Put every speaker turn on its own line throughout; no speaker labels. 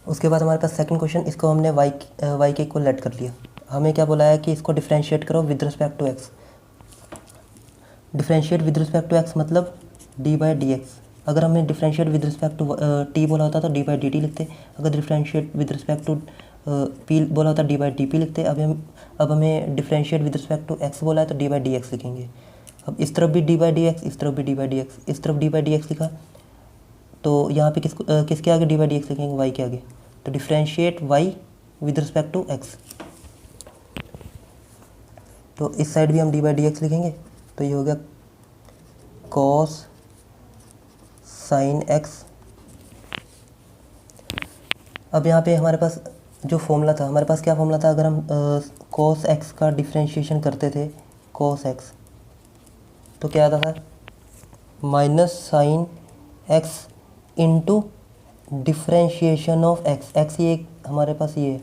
उसके बाद हमारे पास सेकंड क्वेश्चन, इसको हमने वाई के इक्वल लेट कर लिया। हमें क्या बोला है कि इसको डिफ्रेंशिएट करो with respect to x. Differentiate with respect to x मतलब डी बाई डी एक्स। अगर हमें differentiate with respect to t बोला होता तो डी बाई डी टी लिखते। अगर differentiate with respect to p बोला होता डी बाई डी पी लिखते। अब हमें differentiate with respect to x बोला है तो डी बाई डी एक्स लिखेंगे। अब इस तरफ भी डी बाई डी एक्स, इस तरफ भी डी बाई डी एक्स, इस तरफ डी बाई डी एक्स लिखा, तो यहाँ पे किसके आगे डी बाई डी एक्स लिखेंगे, वाई के आगे। तो differentiate y with respect to x, तो इस साइड भी हम डी बाई डी एक्स लिखेंगे। तो ये हो गया कॉस साइन एक्स। अब यहाँ पे हमारे पास जो फॉर्मूला था, हमारे पास क्या फॉर्मूला था, अगर हम कॉस एक्स का डिफ्रेंशिएशन करते थे कॉस एक्स, तो क्या आता था, minus sine x into differentiation of x. X ये हमारे पास ये है,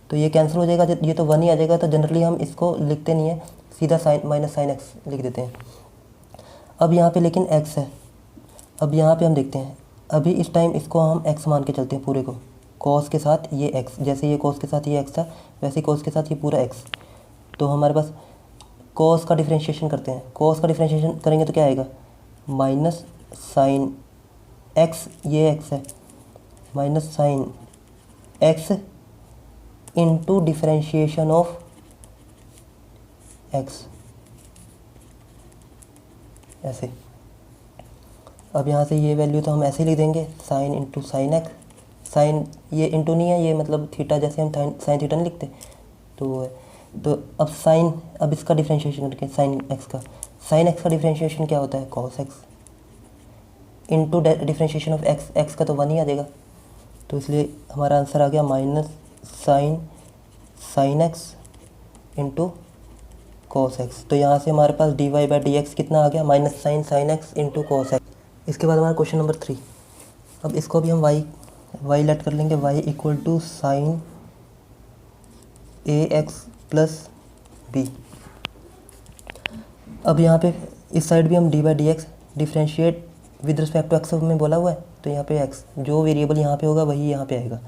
तो ये कैंसिल हो जाएगा, ये तो 1 ही आ जाएगा। तो जनरली हम इसको लिखते नहीं है, सीधा साइन माइनस साइन एक्स लिख देते हैं। अब यहाँ पे लेकिन एक्स है। अब यहाँ पे हम देखते हैं, अभी इस टाइम इसको हम एक्स मान के चलते हैं पूरे को, कॉस के साथ ये एक्स, जैसे ये कॉस के साथ ये एक्स था वैसे कॉस के साथ ये पूरा एक्स। तो हमारे पास कॉस का डिफ्रेंशिएशन करते हैं, कॉस का डिफ्रेंशिएशन करेंगे तो क्या आएगा, माइनस साइन एक्स, ये एक्स है, minus sine x into differentiation of x, ऐसे। अब यहाँ से ये वैल्यू तो हम ऐसे ही लिख देंगे, sine into sine x. Sine ये इंटू नहीं है, ये मतलब थीटा, जैसे हम साइन थीटा नहीं लिखते। तो अब साइन, अब इसका डिफ्रेंशिएशन करके साइन एक्स का, साइन एक्स का डिफ्रेंशिएशन क्या होता है, cos x into differentiation of x. X का तो 1 ही आ जाएगा, तो इसलिए हमारा आंसर आ गया minus sine x into cos x. तो यहाँ से हमारे पास d y by d x कितना आ गया, minus sine x into cos x. इसके बाद हमारा क्वेश्चन नंबर 3। अब इसको भी हम वाई लेट कर लेंगे, y equal to sine a x plus b. अब यहाँ पे इस साइड भी हम d by d x differentiate with respect to x में बोला हुआ है, तो यहाँ पे एक्स जो वेरिएबल यहाँ पे होगा वही यहाँ पे आएगा।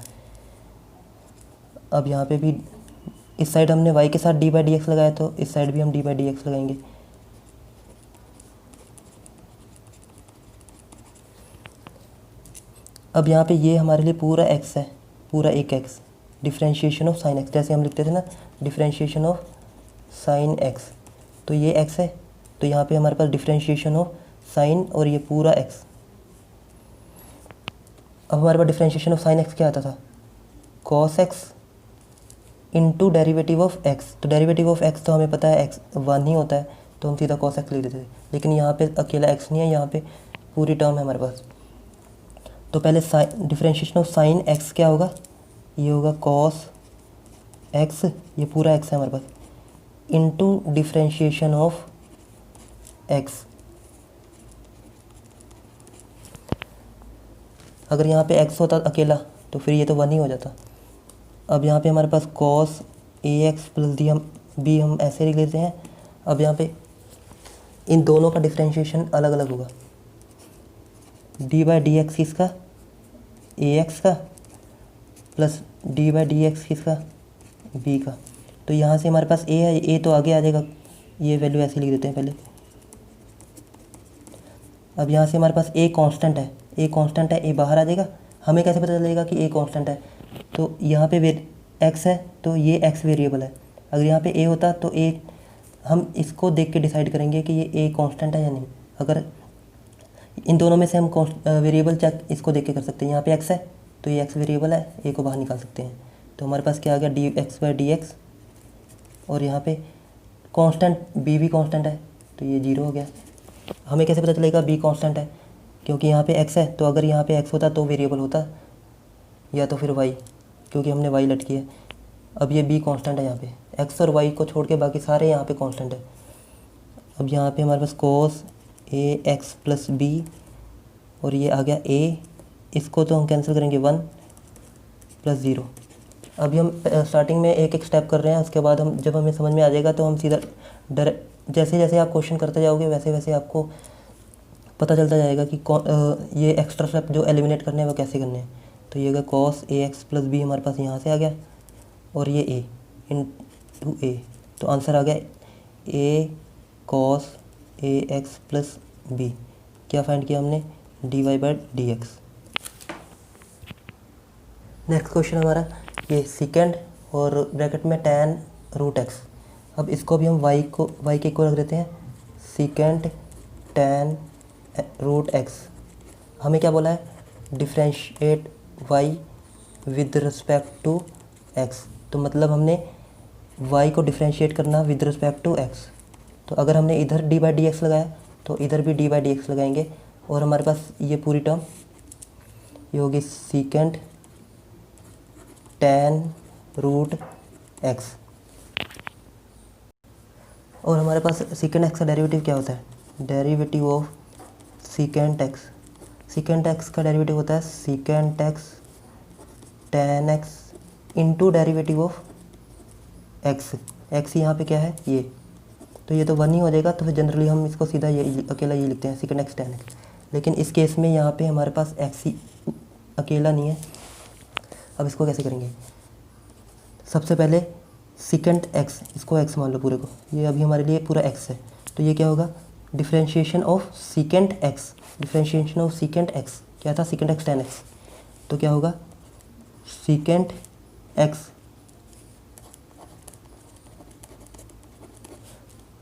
अब यहाँ पे भी इस साइड हमने y के साथ डी बाई डी एक्स लगाया, तो इस साइड भी हम डी बाई डी एक्स लगाएंगे। अब यहाँ पे ये हमारे लिए पूरा x है, पूरा एक x, differentiation of sine x, जैसे हम लिखते थे ना, डिफ्रेंशिएशन ऑफ साइन एक्स। तो ये x है, तो यहाँ पे हमारे पास डिफ्रेंशिएशन ऑफ साइन और ये पूरा x। अब हमारे पास डिफ्रेंशिएशन ऑफ साइन एक्स क्या आता था, cos x into derivative of x. तो डेरिवेटिव ऑफ एक्स तो हमें पता है एक्स 1 ही होता है, तो हम सीधा कॉस एक्स लिख देते थे। लेकिन यहाँ पे अकेला एक्स नहीं है, यहाँ पे पूरी टर्म है हमारे पास। तो पहले sine, differentiation of sine x क्या होगा, ये होगा कॉस एक्स, ये पूरा एक्स है हमारे पास, इंटू डिफ्रेंशिएशन ऑफ एक्स। अगर यहाँ पे एक्स होता अकेला तो फिर ये तो 1 ही हो जाता। अब यहाँ पे हमारे पास cos a x plus B हम ऐसे लिख लेते हैं। अब यहाँ पे इन दोनों का डिफ्रेंशिएशन अलग अलग होगा, डी बाई डी एक्स किसका, ए एक्स का, plus D by d x किसका, बी का। तो यहाँ से हमारे पास ए है, ए तो आगे आ जाएगा, ये वैल्यू ऐसे लिख देते हैं पहले। अब यहाँ से हमारे पास ए कांस्टेंट है, ए कांस्टेंट है, ए बाहर आ जाएगा। हमें कैसे पता चलेगा कि ए कांस्टेंट है, तो यहाँ पे एक्स है तो ये एक्स वेरिएबल है। अगर यहाँ पे ए होता तो ए, हम इसको देख के डिसाइड करेंगे कि ये ए कांस्टेंट है या नहीं। अगर इन दोनों में से हम वेरिएबल चेक इसको देख के कर सकते हैं। यहाँ पे एक्स है तो ये एक्स वेरिएबल है, ए को बाहर निकाल सकते हैं। तो हमारे पास क्या आ गया, D x by d x, और यहाँ पे कांस्टेंट बी भी कांस्टेंट है, तो ये 0 हो गया। हमें कैसे पता चलेगा बी कांस्टेंट है, क्योंकि यहाँ पे एक्स है, तो अगर यहाँ पे एक्स होता तो वेरिएबल होता, या तो फिर वाई, क्योंकि हमने वाई लट किया है। अब ये बी कांस्टेंट है, यहाँ पे एक्स और वाई को छोड़ के बाकी सारे यहाँ पे कांस्टेंट है। अब यहाँ पे हमारे पास कोस ए एक्स प्लस बी, और ये आ गया ए, इसको तो हम कैंसिल करेंगे 1 प्लस 0। अभी हम स्टार्टिंग में एक एक स्टेप कर रहे हैं, उसके बाद हम जब हमें समझ में आ जाएगा तो हम सीधा जैसे जैसे आप क्वेश्चन करते जाओगे वैसे वैसे आपको पता चलता जाएगा कि ये एक्स्ट्रा स्टेप जो एलिमिनेट करने हैं वो कैसे करने हैं। तो ये होगा cos a x plus B हमारे पास यहाँ से आ गया, और ये ए इंटू ए, तो आंसर आ गया a cos a x plus b. क्या फाइंड किया हमने? D y by d x. Next question हमारा ये सीकेंड और ब्रैकेट में tan रूट एक्स। अब इसको भी हम y के इक्वल रख देते हैं, सीकेंड tan रूट एक्स। हमें क्या बोला है? Differentiate y with respect to x। तो मतलब हमने y को डिफ्रेंशिएट करना विद रिस्पेक्ट टू x। तो अगर हमने इधर डी बाई डी एक्स लगाया तो इधर भी डी बाई डी एक्स लगाएंगे, और हमारे पास ये पूरी टर्म ये होगी सीकेंड tan रूट एक्स। और हमारे पास सीकेंड एक्स का डेरिवेटिव क्या होता है? Derivative of सीकेंड x. सीकेंड एक्स का डेरिवेटिव होता है सीकेंड x tan x into derivative of x. X यहाँ पे क्या है? ये, तो ये तो 1 ही हो जाएगा, तो फिर जनरली हम इसको सीधा ये अकेला ये लिखते हैं सीकेंड एक्स tan एक्स। लेकिन इस केस में यहाँ पे हमारे पास एक्स ही अकेला नहीं है। अब इसको कैसे करेंगे? सबसे पहले सीकेंड एक्स, इसको एक्स मान लो पूरे को, ये अभी हमारे लिए पूरा एक्स है, तो ये क्या होगा? Differentiation of सीकेंड x. Differentiation of सीकेंड x क्या था? सीकेंड एक्स tan एक्स। तो क्या होगा? सीकेंड एक्स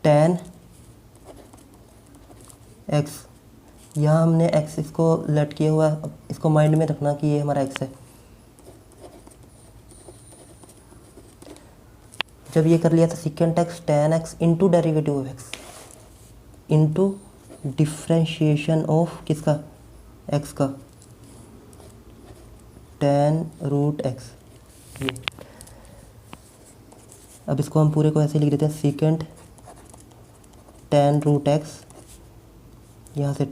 tan एक्स। यहाँ हमने एक्स इसको लेट किया हुआ है, अब इसको माइंड में रखना कि ये हमारा एक्स है। जब ये कर लिया था सीकेंड x tan x into derivative of x into differentiation of किसका? एक्स का, tan रूट एक्स। ये अब इसको हम पूरे को ऐसे लिख देते हैं सीकेंड tan रूट एक्स, यहाँ से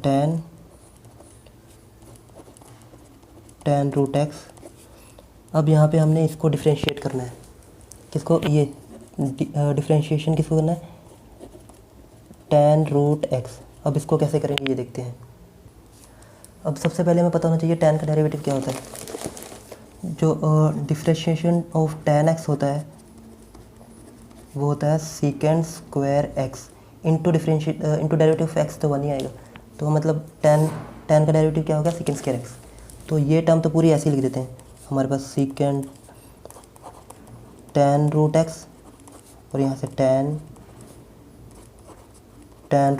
tan रूट एक्स। अब यहाँ पे हमने इसको डिफ्रेंशिएट करना है, किसको? ये डिफ्रेंशिएशन किसको करना है? tan root x. अब इसको कैसे करेंगे ये देखते हैं। अब सबसे पहले हमें पता होना चाहिए tan का डेरिवेटिव क्या होता है। जो डिफ्रेंशिएशन ऑफ tan एक्स होता है वो होता है secant square x into derivative of x, तो 1 ही आएगा। तो मतलब tan का डेरिवेटिव क्या होगा? Secant square x. तो ये टर्म तो पूरी ऐसे ही लिख देते हैं, हमारे पास सीकेंड tan रूट एक्स और यहाँ से tan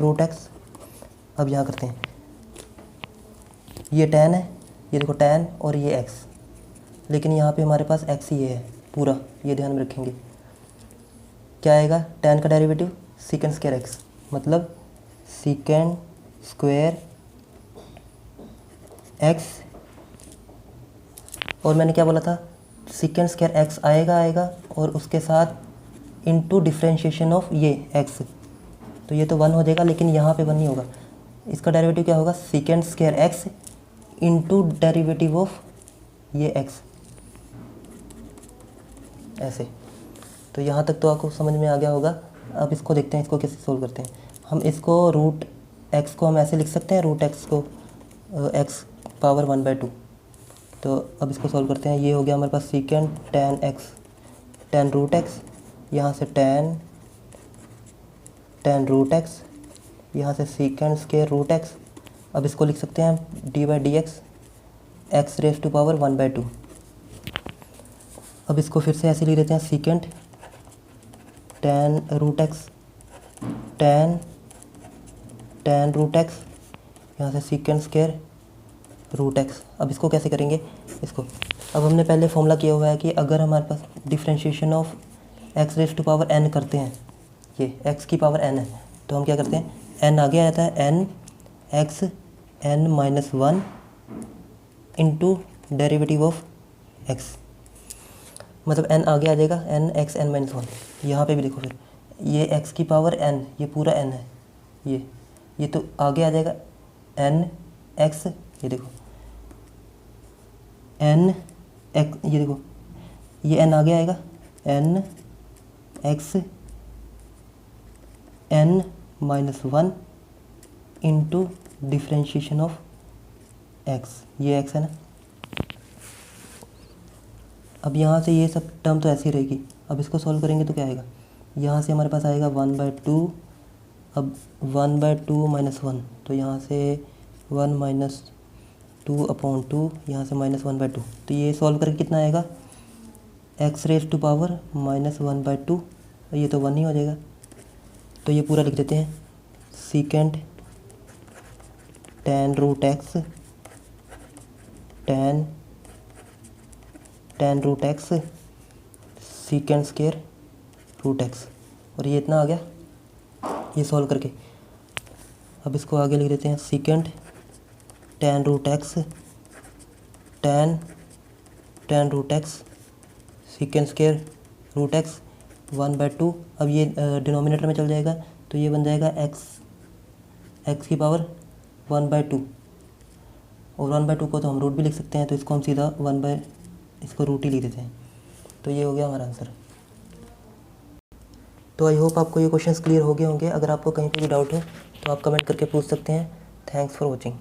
रूट एक्स। अब यहाँ करते हैं, ये tan है, ये देखो tan और ये x, लेकिन यहाँ पे हमारे पास x ही है पूरा, ये ध्यान में रखेंगे। क्या आएगा? tan का डेरिवेटिव सीकेंड स्क्वायर एक्स, मतलब सीकेंड स्क्वायर एक्स। और मैंने क्या बोला था? सीकेंड स्क्वायर एक्स आएगा और उसके साथ इंटू डिफ्रेंशिएशन ऑफ ये एक्स, तो ये तो 1 हो जाएगा, लेकिन यहाँ पे 1 नहीं होगा। इसका डेरिवेटिव क्या होगा? Secant square x into derivative of ये एक्स, ऐसे। तो यहाँ तक तो आपको समझ में आ गया होगा। अब इसको देखते हैं, इसको कैसे सोल्व करते हैं। हम इसको रूट एक्स को हम ऐसे लिख सकते हैं, रूट एक्स को एक्स पावर 1/2। तो अब इसको सॉल्व करते हैं। ये हो गया हमारे पास secant tan x tan root x, यहाँ से tan रूट एक्स, यहाँ से सीकेंड स्क्वायर रूट एक्स। अब इसको लिख सकते हैं d by d x x raise to power 1/2। अब इसको फिर से ऐसे लिख देते हैं, secant tan root x tan root x, यहाँ से सीकेंड स्क्वायर रूट एक्स। अब इसको कैसे करेंगे इसको? अब हमने पहले फॉर्मूला किया हुआ है कि अगर हमारे पास differentiation of x raise to power n करते हैं, ये x की पावर n है, तो हम क्या करते हैं? n आगे आता है n x n-1 into derivative of x, मतलब n आगे आ जाएगा n x n-1। यहाँ पे भी देखो, फिर ये x की पावर n, ये पूरा n है, ये तो आगे आ जाएगा n x, ये देखो n x, ये देखो ये n आगे आएगा n x n-1 into differentiation of x, ये x है ना। अब यहाँ से ये सब टर्म तो ऐसी रहेगी। अब इसको सॉल्व करेंगे तो क्या आएगा, यहाँ से हमारे पास आएगा 1/2। अब 1/2 - 1, तो यहाँ से 1 - 2/2, यहाँ से -1/2। तो ये सॉल्व करके कितना आएगा, x⁻⁻ -1/2, ये तो 1 ही हो जाएगा। तो ये पूरा लिख देते हैं, secant tan√x tan√x secant square √x, और ये इतना आ गया ये सॉल्व करके। अब इसको आगे लिख देते हैं, secant tan√x tan√x secant square √x 1/2। अब ये डिनोमिनेटर में चल जाएगा, तो ये बन जाएगा x की पावर 1/2, और 1/2 को तो हम रूट भी लिख सकते हैं, तो इसको हम सीधा इसको रूट ही लिख देते हैं। तो ये हो गया हमारा आंसर। तो आई होप आपको ये क्वेश्चंस क्लियर हो गए होंगे। अगर आपको कहीं पे भी डाउट हो तो आप कमेंट करके पूछ सकते हैं। Thanks for watching.